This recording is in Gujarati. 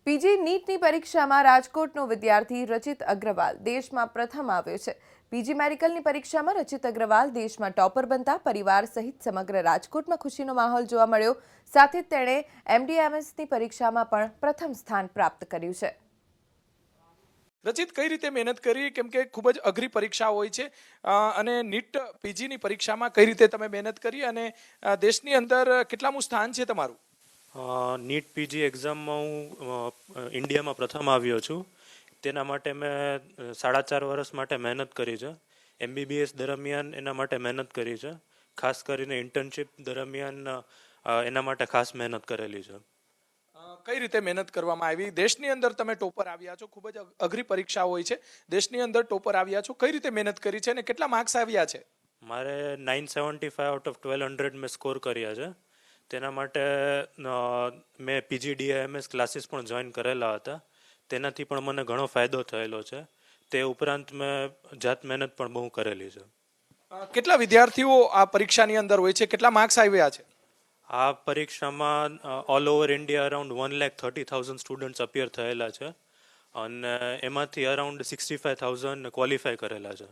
પીજી નીટની પરીક્ષામાં રાજકોટનો વિદ્યાર્થી રચિત અગ્રવાલ દેશમાં પ્રથમ આવ્યો છે। પીજી મેડિકલની પરીક્ષામાં રચિત અગ્રવાલ દેશમાં ટોપર બનતા પરિવાર સહિત સમગ્ર રાજકોટમાં ખુશીનો માહોલ જોવા મળ્યો। સાથે જ તેણે એમડીએમએસની પરીક્ષામાં પણ પ્રથમ સ્થાન પ્રાપ્ત કર્યું છે। રચિત કઈ રીતે મહેનત કરી, કેમ કે ખૂબ જ અઘરી પરીક્ષા હોય છે અને નીટ પીજીની પરીક્ષામાં કઈ રીતે તમે મહેનત કરી અને દેશની અંદર કેટલામું સ્થાન છે તમારું? નીટ પીજી એક્ઝામમાં હું ઇન્ડિયામાં પ્રથમ આવ્યો છું। તેના માટે મેં 4.5 વર્ષ માટે મહેનત કરી છે। એમબીબીએસ દરમિયાન એના માટે મહેનત કરી છે। ખાસ કરીને ઇન્ટર્નશિપ દરમિયાન એના માટે ખાસ મહેનત કરેલી છે। કઈ રીતે મહેનત કરવામાં આવી? દેશની અંદર તમે ટોપર આવ્યા છો, ખૂબ જ અઘરી પરીક્ષા હોય છે, દેશની અંદર ટોપર આવ્યા છો, કઈ રીતે મહેનત કરી છે અને કેટલા માર્ક્સ આવ્યા છે? મારે 975 આઉટ ઓફ 1200 મેં સ્કોર કર્યા છે। તેના માટે મેં પીજીડીઆઈએમએસ ક્લાસીસ પણ જોઈન કરેલા હતા। તેનાથી પણ મને ઘણો ફાયદો થયેલો છે। તે ઉપરાંત મેં જાત મહેનત પણ બહુ કરેલી છે। કેટલા વિદ્યાર્થીઓ આ પરીક્ષાની અંદર હોય છે? કેટલા માર્ક્સ આવ્યા છે? આ પરીક્ષામાં all over India around 1,30,000 students appear થયેલા છે અને એમાંથી અરાઉન્ડ 65,000 ક્વોલિફાય કરેલા છે।